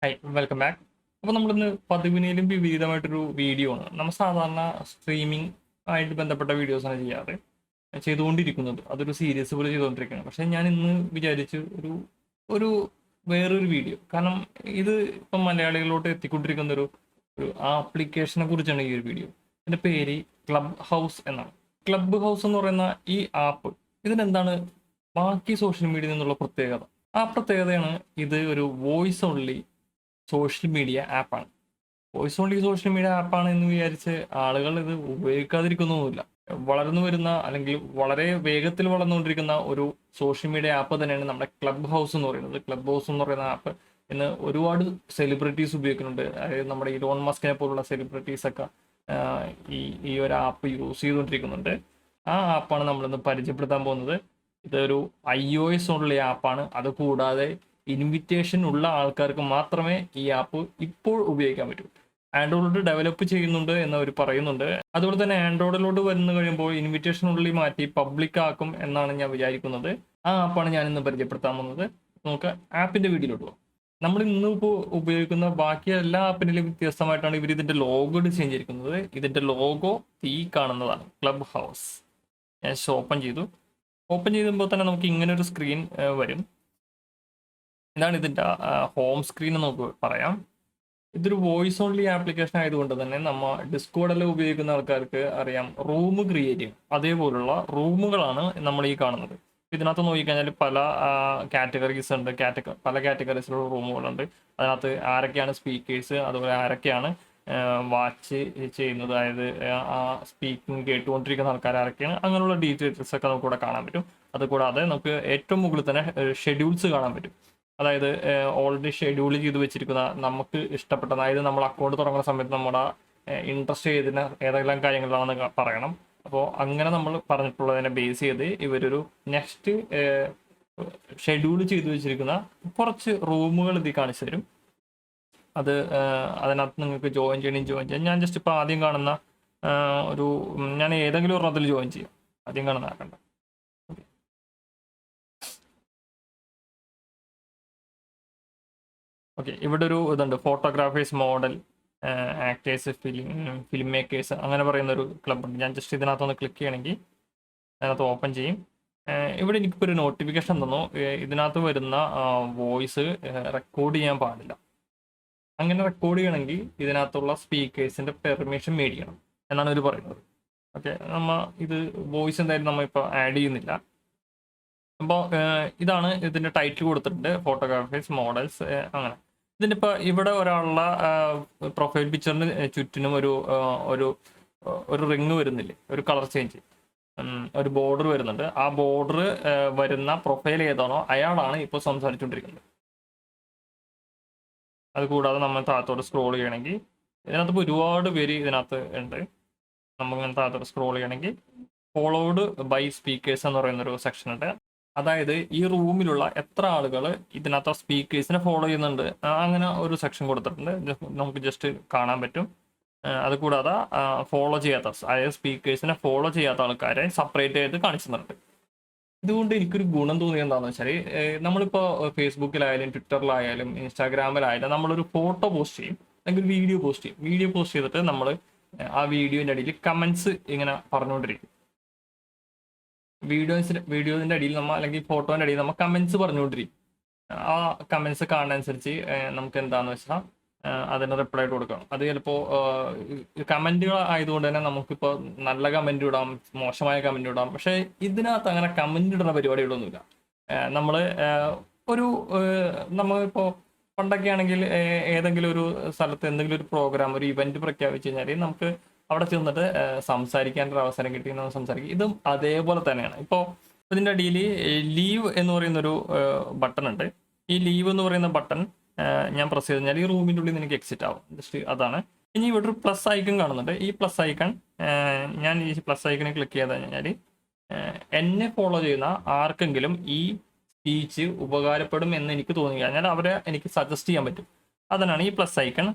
Hi welcome back. അപ്പോൾ നമ്മളിന്ന് പതിവിനേലും വിപരീതമായിട്ടൊരു video ആണ്. നമ്മൾ സാധാരണ സ്ട്രീമിംഗ് ആയിട്ട് ബന്ധപ്പെട്ട വീഡിയോസാണ് ചെയ്തുകൊണ്ടിരിക്കുന്നത്. അതൊരു സീരീസ് പോലെ ചെയ്തുകൊണ്ടിരിക്കുകയാണ്. പക്ഷേ ഞാൻ ഇന്ന് വിചാരിച്ചു ഒരു ഒരു വേറൊരു വീഡിയോ, കാരണം ഇത് ഇപ്പം മലയാളികളിലോട്ട് എത്തിക്കൊണ്ടിരിക്കുന്ന ഒരു ആപ്ലിക്കേഷനെ കുറിച്ചാണ് ഈ ഒരു വീഡിയോ. ഇതിൻ്റെ പേര് ക്ലബ് ഹൗസ് എന്നാണ്. ക്ലബ് ഹൗസ് എന്ന് പറയുന്ന ഈ ആപ്പ്, ഇതിനെന്താണ് ബാക്കി സോഷ്യൽ മീഡിയയിൽ നിന്നുള്ള പ്രത്യേകത? ആ പ്രത്യേകതയാണ് ഇത് ഒരു വോയിസ് ഓൺലി സോഷ്യൽ മീഡിയ ആപ്പാണ്. വോയിസ് ഓൺലി സോഷ്യൽ മീഡിയ ആപ്പാണ് എന്ന് വിചാരിച്ച് ആളുകൾ ഇത് ഉപയോഗിക്കാതിരിക്കുന്നൊന്നുമില്ല. വളർന്നു വരുന്ന അല്ലെങ്കിൽ വളരെ വേഗത്തിൽ വളർന്നുകൊണ്ടിരിക്കുന്ന ഒരു സോഷ്യൽ മീഡിയ ആപ്പ് തന്നെയാണ് നമ്മുടെ ക്ലബ് ഹൗസ് എന്ന് പറയുന്നത്. ക്ലബ് ഹൗസ് എന്ന് പറയുന്ന ആപ്പ് ഇന്ന് ഒരുപാട് സെലിബ്രിറ്റീസ് ഉപയോഗിക്കുന്നുണ്ട്. അതായത് നമ്മുടെ ഇലോൺ മസ്കിനെ പോലുള്ള സെലിബ്രിറ്റീസ് ഒക്കെ ഈ ഒരു ആപ്പ് യൂസ് ചെയ്തുകൊണ്ടിരിക്കുന്നുണ്ട്. ആ ആപ്പാണ് നമ്മളിന്ന് പരിചയപ്പെടുത്താൻ പോകുന്നത്. ഇതൊരു iOS ഉള്ള ആപ്പാണ്. അതുകൂടാതെ ഇൻവിറ്റേഷൻ ഉള്ള ആൾക്കാർക്ക് മാത്രമേ ഈ ആപ്പ് ഇപ്പോൾ ഉപയോഗിക്കാൻ പറ്റൂ. ആൻഡ്രോയിഡ് ഡെവലപ്പ് ചെയ്യുന്നുണ്ട് എന്നവർ പറയുന്നുണ്ട്. അതുപോലെ തന്നെ ആൻഡ്രോയിഡിലോട്ട് വന്നു കഴിയുമ്പോൾ ഇൻവിറ്റേഷൻ ഉള്ളിൽ മാറ്റി പബ്ലിക് ആക്കും എന്നാണ് ഞാൻ വിചാരിക്കുന്നത്. ആ ആപ്പാണ് ഞാൻ ഇന്ന് പരിചയപ്പെടുത്താൻ പോകുന്നത്. നമുക്ക് ആപ്പിന്റെ വീഡിയോയിലോട്ട് പോകാം. നമ്മൾ ഇന്ന് ഇപ്പോൾ ഉപയോഗിക്കുന്ന ബാക്കി എല്ലാ ആപ്പിനും വ്യത്യസ്തമായിട്ടാണ് ഇവർ ഇതിന്റെ ലോഗോ ചേഞ്ച് ചെയ്തിരിക്കുന്നത്. ഇതിന്റെ ലോഗോ ഈ കാണുന്നതാണ്, ക്ലബ് ഹൗസ്. ഞാൻ ഓപ്പൺ ചെയ്തു. ഓപ്പൺ ചെയ്യുമ്പോൾ തന്നെ നമുക്ക് ഇങ്ങനെ ഒരു സ്ക്രീൻ വരും. ഇതാണ് ഇതിൻ്റെ ഹോം സ്ക്രീൻ എന്ന് നമുക്ക് പറയാം. ഇതൊരു വോയിസ് ഓൺലി ആപ്ലിക്കേഷൻ ആയതുകൊണ്ട് തന്നെ നമ്മൾ ഡിസ്കോഡെല്ലാം ഉപയോഗിക്കുന്ന ആൾക്കാർക്ക് അറിയാം, റൂം ക്രിയേറ്റ് ചെയ്യും. അതേപോലുള്ള റൂമുകളാണ് നമ്മൾ ഈ കാണുന്നത്. ഇതിനകത്ത് നോക്കിക്കഴിഞ്ഞാൽ പല കാറ്റഗറീസ് ഉണ്ട്. പല കാറ്റഗറീസിലുള്ള റൂമുകളുണ്ട്. അതിനകത്ത് ആരൊക്കെയാണ് സ്പീക്കേഴ്സ്, അതുപോലെ ആരൊക്കെയാണ് വാച്ച് ചെയ്യുന്നത്, അതായത് ആ സ്പീക്കിംഗ് കേട്ടുകൊണ്ടിരിക്കുന്ന ആൾക്കാർ ആരൊക്കെയാണ്, അങ്ങനെയുള്ള ഡീറ്റെയിൽസ് ഒക്കെ നമുക്ക് ഇവിടെ കാണാൻ പറ്റും. അതുകൂടാതെ നമുക്ക് ഏറ്റവും മുകളിൽ തന്നെ ഷെഡ്യൂൾസ് കാണാൻ പറ്റും. അതായത് ഓൾറെഡി ഷെഡ്യൂൾ ചെയ്ത് വെച്ചിരിക്കുന്ന നമുക്ക് ഇഷ്ടപ്പെട്ട, അതായത് നമ്മൾ അക്കൗണ്ട് തുടങ്ങുന്ന സമയത്ത് നമ്മുടെ ഇൻട്രസ്റ്റ് ചെയ്തിന് ഏതെല്ലാം കാര്യങ്ങളാണെന്ന് പറയണം. അപ്പോൾ അങ്ങനെ നമ്മൾ പറഞ്ഞിട്ടുള്ളതിനെ ബേസ് ചെയ്ത് ഇവരൊരു നെക്സ്റ്റ് ഷെഡ്യൂൾ ചെയ്ത് വെച്ചിരിക്കുന്ന കുറച്ച് റൂമുകൾ ഇതിൽ കാണിച്ചു തരും. അതിനകത്ത് നിങ്ങൾക്ക് ജോയിൻ ചെയ്യാം. ഞാൻ ജസ്റ്റ് ഇപ്പോൾ ആദ്യം കാണുന്ന ഞാൻ ഏതെങ്കിലും ഒരെണ്ണത്തിൽ ജോയിൻ ചെയ്യാം. ആദ്യം കാണുന്ന ആക്കണ്ട. ഓക്കെ, ഇവിടെ ഒരു ഇതുണ്ട്, photographers, model, actors, film makers, അങ്ങനെ പറയുന്ന ഒരു ക്ലബ്ബുണ്ട്. ഞാൻ ജസ്റ്റ് ഇതിനകത്തൊന്ന് ക്ലിക്ക് ചെയ്യണമെങ്കിൽ അതിനകത്ത് ഓപ്പൺ ചെയ്യും. ഇവിടെ എനിക്കിപ്പോൾ ഒരു നോട്ടിഫിക്കേഷൻ തന്നു, ഇതിനകത്ത് വരുന്ന വോയിസ് റെക്കോർഡ് ചെയ്യാൻ പാടില്ല. അങ്ങനെ റെക്കോർഡ് ചെയ്യണമെങ്കിൽ ഇതിനകത്തുള്ള സ്പീക്കേഴ്സിൻ്റെ പെർമിഷൻ മേടിക്കണം എന്നാണ് ഇവർ പറയുന്നത്. ഓക്കെ, ഇത് വോയിസ് എന്തായാലും നമ്മൾ ഇപ്പോൾ ആഡ് ചെയ്യുന്നില്ല. അപ്പോൾ ഇതാണ് ഇതിൻ്റെ ടൈറ്റിൽ കൊടുത്തിട്ടുണ്ട്, ഫോട്ടോഗ്രാഫേഴ്സ്, മോഡൽസ്, അങ്ങനെ. ഇതിൻ്റെ ഇപ്പോൾ ഇവിടെ ഒരാളുടെ പ്രൊഫൈൽ പിക്ചറിന് ചുറ്റിനും ഒരു റിങ് വരുന്നില്ലേ, ഒരു കളർ ചേഞ്ച്, ഒരു ബോർഡർ വരുന്നുണ്ട്. ആ ബോർഡർ വരുന്ന പ്രൊഫൈൽ ഏതാണോ അയാളാണ് ഇപ്പോൾ സംസാരിച്ചുകൊണ്ടിരിക്കുന്നത്. അതുകൂടാതെ നമ്മൾ താഴത്തോട്ട് സ്ക്രോൾ ചെയ്യണമെങ്കിൽ ഇതിനകത്ത് ഇപ്പോൾ ഒരുപാട് പേര് ഇതിനകത്ത് ഉണ്ട്. നമ്മളിങ്ങനെ താഴത്തോട്ട് സ്ക്രോൾ ചെയ്യണമെങ്കിൽ ഫോളോഡ് ബൈ സ്പീക്കേഴ്സ് എന്ന് പറയുന്നൊരു സെക്ഷൻ ഉണ്ട്. അതായത് ഈ റൂമിലുള്ള എത്ര ആളുകൾ ഇതിനകത്ത് സ്പീക്കേഴ്സിനെ ഫോളോ ചെയ്യുന്നുണ്ട്, അങ്ങനെ ഒരു സെക്ഷൻ കൊടുത്തിട്ടുണ്ട്. നമുക്ക് ജസ്റ്റ് കാണാൻ പറ്റും. അതുകൂടാതെ ഫോളോ ചെയ്യാത്ത, അതായത് സ്പീക്കേഴ്സിനെ ഫോളോ ചെയ്യാത്ത ആൾക്കാരെ സെപ്പറേറ്റ് ആയിട്ട് കാണിച്ചിട്ടുണ്ട്. ഇതുകൊണ്ട് എനിക്കൊരു ഗുണം തോന്നിയത് എന്താണെന്ന് വെച്ചാൽ, നമ്മളിപ്പോൾ ഫേസ്ബുക്കിലായാലും ട്വിറ്ററിലായാലും ഇൻസ്റ്റാഗ്രാമിലായാലും നമ്മളൊരു ഫോട്ടോ പോസ്റ്റ് ചെയ്യും അല്ലെങ്കിൽ വീഡിയോ പോസ്റ്റ് ചെയ്തിട്ട് നമ്മൾ ആ വീഡിയോൻ്റെ അടിയിൽ കമൻസ് ഇങ്ങനെ പറഞ്ഞുകൊണ്ടിരിക്കും. വീഡിയോസിൻ്റെ അടിയിൽ നമ്മൾ, അല്ലെങ്കിൽ ഫോട്ടോൻ്റെ അടിയിൽ നമ്മൾ കമൻസ് പറഞ്ഞുകൊണ്ടിരിക്കും. ആ കമൻസ് കാണുന്നതനുസരിച്ച് നമുക്ക് എന്താണെന്ന് വെച്ചാൽ അതിന് റിപ്ലൈ ആയിട്ട് കൊടുക്കണം. അത് ചിലപ്പോൾ കമൻറ്റുകൾ ആയതുകൊണ്ട് തന്നെ നമുക്കിപ്പോൾ നല്ല കമൻറ്റ് ഇടാം, മോശമായ കമൻറ്റ് ഇടാം. പക്ഷേ ഇതിനകത്ത് അങ്ങനെ കമൻറ്റ് ഇടുന്ന പരിപാടികളൊന്നുമില്ല. നമ്മളിപ്പോൾ പണ്ടൊക്കെ ആണെങ്കിൽ ഏതെങ്കിലും ഒരു സ്ഥലത്ത് എന്തെങ്കിലും ഒരു പ്രോഗ്രാം, ഒരു ഇവൻറ്റ് പ്രഖ്യാപിച്ചു കഴിഞ്ഞാൽ നമുക്ക് അവിടെ ചെന്നിട്ട് സംസാരിക്കാനൊരു അവസരം കിട്ടി, നമ്മൾ സംസാരിക്കും. ഇതും അതേപോലെ തന്നെയാണ്. ഇപ്പോൾ ഇതിൻ്റെ അടിയിൽ ലീവ് എന്ന് പറയുന്നൊരു ബട്ടൺ ഉണ്ട്. ഈ ലീവ് എന്ന് പറയുന്ന ബട്ടൺ ഞാൻ പ്രസ് ചെയ്ത് കഴിഞ്ഞാൽ ഈ റൂമിൻ്റെ ഉള്ളിൽ നിന്ന് എനിക്ക് എക്സിറ്റ് ആവും. ജസ്റ്റ് അതാണ്. ഇനി ഇവിടെ ഒരു പ്ലസ് ഐക്കൺ കാണുന്നുണ്ട്. ഈ പ്ലസ് ഐക്കൺ, ഞാൻ ഈ പ്ലസ് ഐക്കണിൽ ക്ലിക്ക് ചെയ്ത് കഴിഞ്ഞാൽ എന്നെ ഫോളോ ചെയ്യുന്ന ആർക്കെങ്കിലും ഈ സ്പീച്ച് ഉപകാരപ്പെടും എന്ന് എനിക്ക് തോന്നി കഴിഞ്ഞാൽ അവരെ എനിക്ക് സജസ്റ്റ് ചെയ്യാൻ പറ്റും. അതിനാണ് ഈ പ്ലസ് ഐക്കൺ.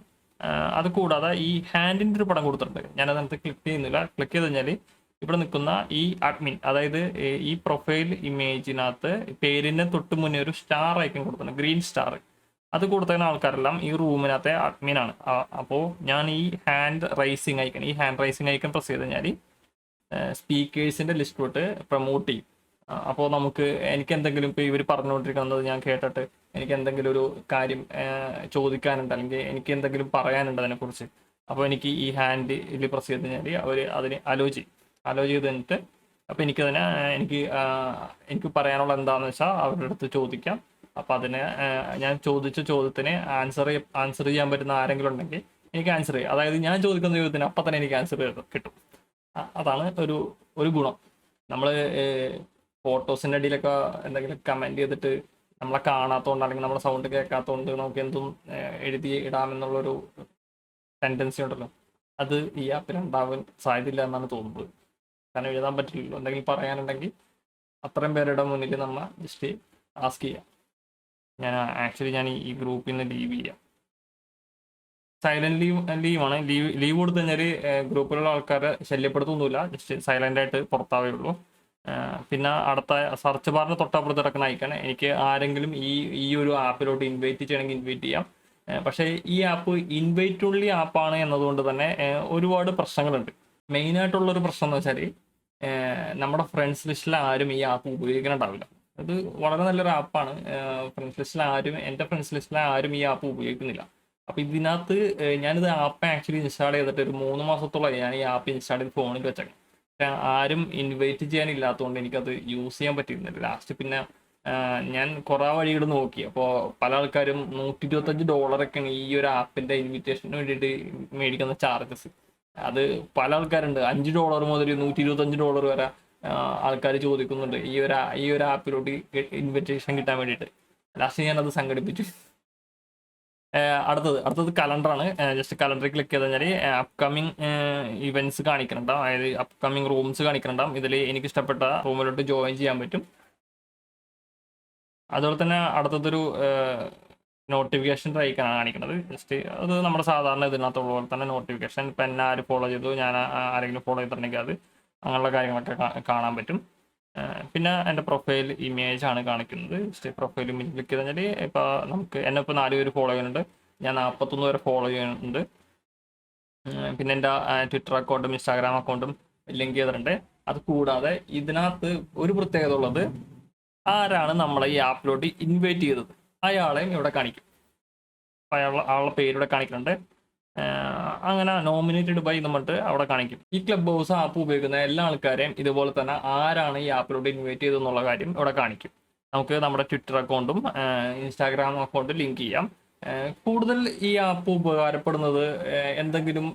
അത് കൂടാതെ ഈ ഹാൻഡിൻ്റെ ഒരു പടം കൊടുത്തിട്ടുണ്ട്. ഞാനതിനകത്ത് ക്ലിക്ക് ചെയ്യുന്നില്ല. ക്ലിക്ക് ചെയ്ത് കഴിഞ്ഞാൽ ഇവിടെ നിൽക്കുന്ന ഈ അഡ്മിൻ, അതായത് ഈ പ്രൊഫൈൽ ഇമേജിനകത്ത് പേരിന് തൊട്ട് മുന്നേ ഒരു സ്റ്റാർ ഐക്കൺ കൊടുത്തിട്ടുണ്ട്, ഗ്രീൻ സ്റ്റാർ. അത് കൊടുത്തുന്ന ആൾക്കാരെല്ലാം ഈ റൂമിനകത്തെ അഡ്മിനാണ്. അപ്പോൾ ഞാൻ ഈ ഹാൻഡ് റൈസിങ് ഐക്കൺ പ്രസ് ചെയ്ത് കഴിഞ്ഞാൽ സ്പീക്കേഴ്സിൻ്റെ ലിസ്റ്റിലോട്ട് പ്രൊമോട്ട് ചെയ്യും. അപ്പോൾ നമുക്ക് എനിക്ക് എന്തെങ്കിലും ഇപ്പോൾ ഇവർ പറഞ്ഞുകൊണ്ടിരിക്കുന്നത് ഞാൻ കേട്ടിട്ട് എനിക്ക് എന്തെങ്കിലും ഒരു കാര്യം ചോദിക്കാനുണ്ട്, അല്ലെങ്കിൽ എനിക്ക് എന്തെങ്കിലും പറയാനുണ്ട് അതിനെക്കുറിച്ച്, അപ്പോൾ എനിക്ക് ഈ ഹാൻഡിൽ പ്രസ് ചെയ്ത് കഴിഞ്ഞാൽ അവർ അതിന് അലോ ചെയ്ത് തന്നിട്ട് അപ്പോൾ എനിക്ക് പറയാനുള്ള എന്താണെന്ന് വെച്ചാൽ അവരുടെ അടുത്ത് ചോദിക്കാം. അപ്പോൾ അതിനെ ഞാൻ ചോദിച്ച ചോദ്യത്തിന് ആൻസർ ചെയ്യാൻ പറ്റുന്ന ആരെങ്കിലും ഉണ്ടെങ്കിൽ എനിക്ക് ആൻസർ ചെയ്യാം. അതായത് ഞാൻ ചോദിക്കുന്ന ചോദ്യത്തിന് അപ്പം തന്നെ എനിക്ക് ആൻസർ കിട്ടും. അതാണ് ഒരു ഗുണം. നമ്മൾ ഫോട്ടോസിൻ്റെ അടിയിലൊക്കെ എന്തെങ്കിലും കമൻറ്റ് ചെയ്തിട്ട് നമ്മളെ കാണാത്തതുകൊണ്ട് അല്ലെങ്കിൽ നമ്മുടെ സൗണ്ട് കേൾക്കാത്തതുകൊണ്ട് നമുക്ക് എന്തും എഴുതി ഇടാമെന്നുള്ളൊരു ടെൻഡൻസി ഉണ്ടല്ലോ, അത് ഈ ആപ്പിൽ ഉണ്ടാവാൻ സാധ്യതയില്ല എന്നാണ് തോന്നുന്നത്. കാരണം എഴുതാൻ പറ്റില്ലല്ലോ. എന്തെങ്കിലും പറയാനുണ്ടെങ്കിൽ അത്രയും പേരുടെ മുന്നിൽ നമ്മൾ ജസ്റ്റ് ആസ്ക് ചെയ്യാം. ഞാൻ ഈ ഗ്രൂപ്പിൽ നിന്ന് ലീവ് ചെയ്യാം. സൈലന്റ് ലീവാണ്. ലീവ് കൊടുത്തു കഴിഞ്ഞാൽ ഗ്രൂപ്പിലുള്ള ആൾക്കാരെ ശല്യപ്പെടുത്തൊന്നുമില്ല, ജസ്റ്റ് സൈലൻ്റായിട്ട് പുറത്താവേ ഉള്ളൂ. പിന്നെ അടുത്ത സെർച്ച് ബാറിന് തൊട്ടപ്പുറത്ത് കിടക്കുന്ന ഐക്കൺ എനിക്ക് ആരെങ്കിലും ഈ ഒരു ആപ്പിലോട്ട് ഇൻവൈറ്റ് ചെയ്യണമെങ്കിൽ ഇൻവൈറ്റ് ചെയ്യാം. പക്ഷേ ഈ ആപ്പ് ഇൻവൈറ്റ് ഉള്ളി ആപ്പാണ് എന്നതുകൊണ്ട് തന്നെ ഒരുപാട് പ്രശ്നങ്ങളുണ്ട്. മെയിനായിട്ടുള്ളൊരു പ്രശ്നം എന്ന് വെച്ചാൽ നമ്മുടെ ഫ്രണ്ട്സ് ലിസ്റ്റിൽ ആരും ഈ ആപ്പ് ഉപയോഗിക്കുന്നുണ്ടാവില്ല. അത് വളരെ നല്ലൊരു ആപ്പാണ്. എൻ്റെ ഫ്രണ്ട്സ് ലിസ്റ്റിൽ ആരും ഈ ആപ്പ് ഉപയോഗിക്കുന്നില്ല. അപ്പോൾ ഇതിനകത്ത് ഞാനിത് ആപ്പ് ആക്ച്വലി ഇൻസ്റ്റാൾ ചെയ്തിട്ട് ഒരു 3 മാസത്തോളമായി ഞാൻ ഈ ആപ്പ് ഇൻസ്റ്റാൾ ചെയ്ത് ഫോണിൽ വെച്ചേക്കാം. ആരും ഇൻവൈറ്റ് ചെയ്യാനില്ലാത്തതുകൊണ്ട് എനിക്കത് യൂസ് ചെയ്യാൻ പറ്റിയിരുന്നില്ല. ലാസ്റ്റ് പിന്നെ ഞാൻ കുറേ വഴികൾ നോക്കി. അപ്പോൾ പല ആൾക്കാരും $125 ഈ ഒരു ആപ്പിൻ്റെ ഇൻവിറ്റേഷന് വേണ്ടിയിട്ട് മേടിക്കുന്ന ചാർജസ്. അത് പല ആൾക്കാരുണ്ട്, $5 മുതൽ $125 വരെ ആൾക്കാർ ചോദിക്കുന്നുണ്ട് ഈ ഒരു ആപ്പിലോട്ട് ഇൻവിറ്റേഷൻ കിട്ടാൻ വേണ്ടിയിട്ട്. ലാസ്റ്റ് ഞാനത് സംഘടിപ്പിച്ചു. അടുത്തത് കലണ്ടറാണ്. ജസ്റ്റ് കലണ്ടറിൽ ക്ലിക്ക് ചെയ്ത് കഴിഞ്ഞാൽ അപ്കമിങ് ഇവൻറ്റ്സ് കാണിക്കുന്നുണ്ടാവും, അതായത് അപ്കമിങ് റൂംസ് കാണിക്കുന്നുണ്ടാവും. ഇതിൽ എനിക്ക് ഇഷ്ടപ്പെട്ട റൂമിലോട്ട് ജോയിൻ ചെയ്യാൻ പറ്റും. അതുപോലെ തന്നെ അടുത്തതൊരു നോട്ടിഫിക്കേഷൻ ഐക്കണാണ് കാണിക്കുന്നത്. ജസ്റ്റ് അത് നമ്മുടെ സാധാരണ ഇതിനകത്തുള്ള പോലെ തന്നെ നോട്ടിഫിക്കേഷൻ. ഇപ്പം എന്നെ ആര് ഫോളോ ചെയ്തു, ഞാൻ ആരെങ്കിലും ഫോളോ ചെയ്തിട്ടുണ്ടെങ്കിൽ അത് അങ്ങനെയുള്ള കാര്യങ്ങളൊക്കെ കാണാൻ പറ്റും. പിന്നെ എൻ്റെ പ്രൊഫൈൽ ഇമേജ് ആണ് കാണിക്കുന്നത്. ജസ്റ്റ് പ്രൊഫൈൽ ഇമേജ് ക്ലിക്ക് ചെയ്ത് കഴിഞ്ഞാൽ ഇപ്പോൾ എന്നെ ഇപ്പോൾ 4 പേര് ഫോളോ ചെയ്യുന്നുണ്ട്, ഞാൻ 41 പേരെ ഫോളോ ചെയ്യുന്നുണ്ട്. പിന്നെ എൻ്റെ ട്വിറ്റർ അക്കൗണ്ടും ഇൻസ്റ്റാഗ്രാം അക്കൗണ്ടും ലിങ്ക് ചെയ്തിട്ടുണ്ട്. അത് കൂടാതെ ഇതിനകത്ത് ഒരു പ്രത്യേകത ഉള്ളത്, ആരാണ് നമ്മളെ ഈ ആപ്പിലോട്ട് ഇൻവൈറ്റ് ചെയ്തത് അയാളെയും ഇവിടെ കാണിക്കും. ആളുടെ പേര് ഇവിടെ കാണിക്കുന്നുണ്ട്. അങ്ങനെ നോമിനേറ്റഡ് ബൈ എന്നിട്ട് അവിടെ കാണിക്കും. ഈ ക്ലബ് ഹൗസ് ആപ്പ് ഉപയോഗിക്കുന്ന എല്ലാ ആൾക്കാരെയും ഇതുപോലെ തന്നെ ആരാണ് ഈ ആപ്പിലോട്ട് ഇൻവൈറ്റ് ചെയ്തെന്നുള്ള കാര്യം ഇവിടെ കാണിക്കും. നമുക്ക് നമ്മുടെ ട്വിറ്റർ അക്കൗണ്ടും ഇൻസ്റ്റാഗ്രാം അക്കൗണ്ടും ലിങ്ക് ചെയ്യാം. കൂടുതൽ ഈ ആപ്പ് ഉപകാരപ്പെടുന്നത് എന്തെങ്കിലും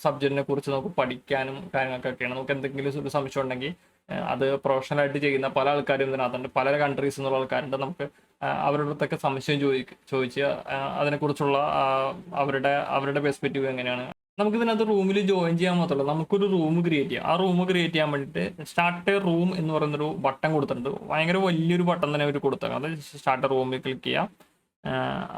സബ്ജക്റ്റിനെ കുറിച്ച് നമുക്ക് പഠിക്കാനും കാര്യങ്ങൾക്കൊക്കെയാണ്. നമുക്ക് എന്തെങ്കിലും ഒരു സംശയം ഉണ്ടെങ്കിൽ അത് പ്രൊഫഷണലായിട്ട് ചെയ്യുന്ന പല ആൾക്കാരും ഇതിനകത്തുണ്ട്. പല കൺട്രീസിൽ നിന്നുള്ള ആൾക്കാരുണ്ട്. നമുക്ക് അവരുടെ അടുത്തൊക്കെ സംശയം ചോദിച്ച് അതിനെക്കുറിച്ചുള്ള അവരുടെ പെർസ്പെക്റ്റീവ് എങ്ങനെയാണ്. നമുക്കിതിനകത്ത് റൂമിൽ ജോയിൻ ചെയ്യാൻ മാത്രമല്ല, നമുക്കൊരു റൂം ക്രിയേറ്റ് ചെയ്യാം. ആ റൂം ക്രിയേറ്റ് ചെയ്യാൻ വേണ്ടിയിട്ട് സ്റ്റാർട്ട് എ റൂം എന്ന് പറയുന്നൊരു ബട്ടൺ കൊടുത്തിട്ടുണ്ട്. ഭയങ്കര വലിയൊരു ബട്ടൺ തന്നെ അവർ കൊടുത്തേക്കുന്നത്. സ്റ്റാർട്ട് എ റൂമിൽ ക്ലിക്ക് ചെയ്യാം.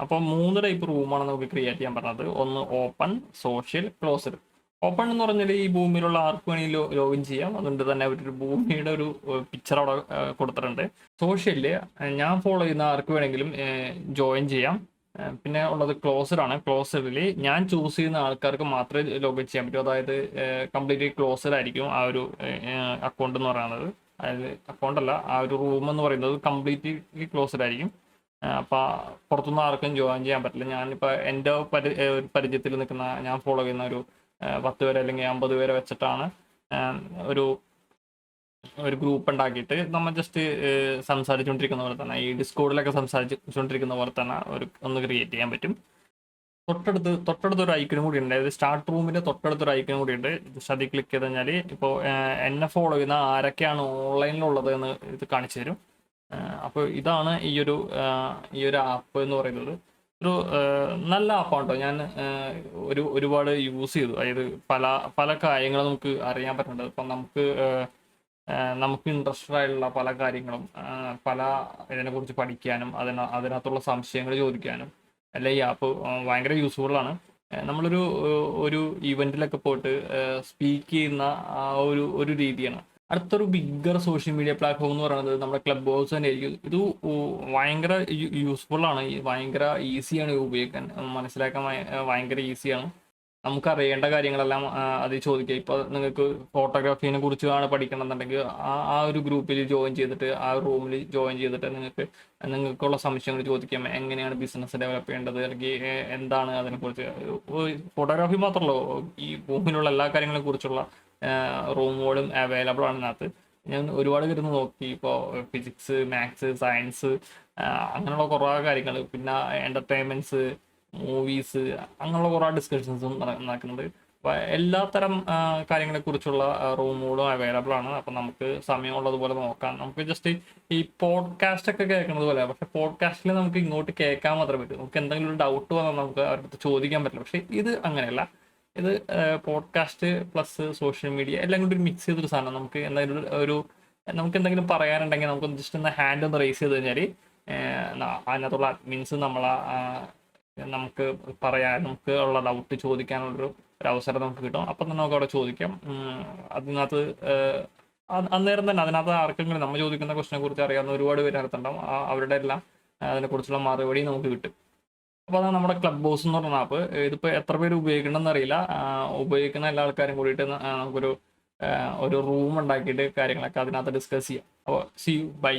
അപ്പോൾ 3 ടൈപ്പ് റൂമാണ് നമുക്ക് ക്രിയേറ്റ് ചെയ്യാൻ പറഞ്ഞത്. ഒന്ന് ഓപ്പൺ, സോഷ്യൽ, ക്ലോസ്ഡ്. ഓപ്പൺ എന്ന് പറഞ്ഞാൽ ഈ ഭൂമിയിലുള്ള ആർക്ക് വേണമെങ്കിലും ലോഗിൻ ചെയ്യാം. അതുകൊണ്ട് തന്നെ ഒരു ഭൂമിയുടെ ഒരു പിക്ചർ അവിടെ കൊടുത്തിട്ടുണ്ട്. സോഷ്യലിൽ ഞാൻ ഫോളോ ചെയ്യുന്ന ആർക്ക് വേണമെങ്കിലും ജോയിൻ ചെയ്യാം. പിന്നെ ഉള്ളത് ക്ലോസ്ഡ് ആണ്. ക്ലോസ്ഡിൽ ഞാൻ ചൂസ് ചെയ്യുന്ന ആൾക്കാർക്ക് മാത്രമേ ലോഗിൻ ചെയ്യാൻ പറ്റൂ. അതായത് കംപ്ലീറ്റ്ലി ക്ലോസ്ഡ് ആയിരിക്കും ആ ഒരു അക്കൗണ്ട് എന്ന് പറയുന്നത്. അതായത് അക്കൗണ്ടല്ല, ആ ഒരു റൂം എന്ന് പറയുന്നത് കംപ്ലീറ്റ്ലി ക്ലോസ്ഡ് ആയിരിക്കും. അപ്പോൾ പുറത്തുനിന്ന് ആർക്കും ജോയിൻ ചെയ്യാൻ പറ്റില്ല. ഞാനിപ്പോൾ എൻ്റെ പരിചയത്തിൽ നിൽക്കുന്ന, ഞാൻ ഫോളോ ചെയ്യുന്ന ഒരു 10 പേരെ അല്ലെങ്കിൽ 50 പേരെ വെച്ചിട്ടാണ് ഒരു ഗ്രൂപ്പ് ഉണ്ടാക്കിയിട്ട് നമ്മൾ ജസ്റ്റ് സംസാരിച്ചുകൊണ്ടിരിക്കുന്ന പോലെ തന്നെ, ഈ ഡിസ്കോഡിലൊക്കെ സംസാരിച്ചുകൊണ്ടിരിക്കുന്ന പോലെ തന്നെ ഒന്ന് ക്രിയേറ്റ് ചെയ്യാൻ പറ്റും. തൊട്ടടുത്തൊരു ഐക്കണും കൂടി ഉണ്ട്. അതായത് സ്റ്റാർട്ട് റൂമിൻ്റെ തൊട്ടടുത്തൊരു ഐക്കണും കൂടി ഉണ്ട്. ജസ്റ്റ് അതിൽ ക്ലിക്ക് ചെയ്ത് കഴിഞ്ഞാൽ ഇപ്പോൾ എന്നെ ഫോളോ ചെയ്യുന്ന ആരൊക്കെയാണ് ഓൺലൈനിലുള്ളത് എന്ന് ഇത് കാണിച്ചു തരും. അപ്പോൾ ഇതാണ് ഈ ഒരു ആപ്പ് എന്ന് പറയുന്നത്. ഒരു നല്ല ആപ്പാണ് കേട്ടോ. ഞാൻ ഒരുപാട് യൂസ് ചെയ്തു. അതായത് പല കാര്യങ്ങളും നമുക്ക് അറിയാൻ പറ്റുന്നുണ്ട്. ഇപ്പം നമുക്ക് ഇൻട്രസ്റ്റഡ് ആയിട്ടുള്ള പല കാര്യങ്ങളും ഇതിനെക്കുറിച്ച് പഠിക്കാനും അതിനകത്തുള്ള സംശയങ്ങൾ ചോദിക്കാനും എല്ലാം ഈ ആപ്പ് ഭയങ്കര യൂസ്ഫുള്ളാണ്. നമ്മളൊരു ഇവൻറ്റിലൊക്കെ പോയിട്ട് സ്പീക്ക് ചെയ്യുന്ന ആ ഒരു രീതിയാണ്. അടുത്തൊരു ബിഗ്ഗർ സോഷ്യൽ മീഡിയ പ്ലാറ്റ്ഫോം എന്ന് പറയുന്നത് നമ്മുടെ ക്ലബ് ഹൗസ് തന്നെ ആയിരിക്കും. ഇത് ഭയങ്കര യൂസ്ഫുൾ ആണ്, ഭയങ്കര ഈസിയാണ് ഉപയോഗിക്കാൻ, മനസ്സിലാക്കാൻ ഭയങ്കര ഈസിയാണ്. നമുക്ക് അറിയേണ്ട കാര്യങ്ങളെല്ലാം അതിൽ ചോദിക്കുക. ഇപ്പോൾ നിങ്ങൾക്ക് ഫോട്ടോഗ്രാഫീനെ കുറിച്ചാണ് പഠിക്കണമെന്നുണ്ടെങ്കിൽ ആ ഒരു ഗ്രൂപ്പിൽ ജോയിൻ ചെയ്തിട്ട്, ആ റൂമിൽ ജോയിൻ ചെയ്തിട്ട് നിങ്ങൾക്കുള്ള സംശയങ്ങൾ ചോദിക്കാം. എങ്ങനെയാണ് ബിസിനസ് ഡെവലപ്പ് ചെയ്യേണ്ടത്, അല്ലെങ്കിൽ എന്താണ് അതിനെക്കുറിച്ച്. ഫോട്ടോഗ്രാഫി മാത്രമല്ലോ, ഈ ഭൂമിയിലുള്ള എല്ലാ കാര്യങ്ങളെ കുറിച്ചുള്ള റൂമുകളും അവൈലബിൾ ആണ് ഇതിനകത്ത്. ഞാൻ ഒരുപാട് പേര് നോക്കി. ഇപ്പോൾ ഫിസിക്സ്, മാത്സ്, സയൻസ്, അങ്ങനെയുള്ള കുറേ കാര്യങ്ങൾ, പിന്നെ എൻ്റർടൈൻമെൻറ്റ്സ്, മൂവീസ്, അങ്ങനെയുള്ള കുറേ ഡിസ്കഷൻസും നടക്കുന്നുണ്ട്. അപ്പോൾ എല്ലാത്തരം കാര്യങ്ങളെക്കുറിച്ചുള്ള റൂമുകളും അവൈലബിൾ ആണ്. അപ്പം നമുക്ക് സമയമുള്ളതുപോലെ നോക്കാം. നമുക്ക് ജസ്റ്റ് ഈ പോഡ്കാസ്റ്റ് ഒക്കെ കേൾക്കുന്നത് പോലെ, പക്ഷേ പോഡ്കാസ്റ്റിൽ നമുക്ക് ഇങ്ങോട്ട് കേൾക്കാൻ മാത്രമേ പറ്റൂ. നമുക്ക് എന്തെങ്കിലും ഒരു ഡൗട്ട് വന്നാൽ നമുക്ക് അവരുടെ അടുത്ത് ചോദിക്കാൻ പറ്റില്ല. പക്ഷേ ഇത് അങ്ങനെയല്ല. ഇത് പോഡ്കാസ്റ്റ് പ്ലസ് സോഷ്യൽ മീഡിയ എല്ലാം കൂടി ഒരു മിക്സ് ചെയ്തൊരു സാധനം. നമുക്ക് എന്തെങ്കിലും നമുക്ക് എന്തെങ്കിലും പറയാനുണ്ടെങ്കിൽ നമുക്ക് ജസ്റ്റ് ഒന്ന് ഹാൻഡ് ഒന്ന് റേസ് ചെയ്ത് കഴിഞ്ഞാൽ അതിനകത്തുള്ള അഡ്മിൻസ് നമുക്ക് നമുക്ക് ഉള്ള ഡൗട്ട് ചോദിക്കാനുള്ളൊരു അവസരം നമുക്ക് കിട്ടും. അപ്പം തന്നെ നമുക്ക് അവിടെ ചോദിക്കാം. അതിനകത്ത് അന്നേരം തന്നെ അതിനകത്ത് ആർക്കെങ്കിലും നമ്മൾ ചോദിക്കുന്ന ക്വസ്റ്റിനെ കുറിച്ച് അറിയാവുന്ന ഒരുപാട് പേര് അടുത്തുണ്ടാവും. അവരുടെ എല്ലാം അതിനെക്കുറിച്ചുള്ള മറുപടി നമുക്ക് കിട്ടും. അപ്പോൾ അതാണ് നമ്മുടെ ക്ലബ് ഹൗസ് എന്ന് പറഞ്ഞ ആപ്പ്. ഇതിപ്പോൾ എത്ര പേര് ഉപയോഗിക്കണമെന്ന് അറിയില്ല. ഉപയോഗിക്കുന്ന എല്ലാ ആൾക്കാരും കൂടിയിട്ട് നമുക്കൊരു റൂം ഉണ്ടാക്കിയിട്ട് കാര്യങ്ങളൊക്കെ അതിനകത്ത് ഡിസ്കസ് ചെയ്യാം. അപ്പോൾ സി യു, ബൈ.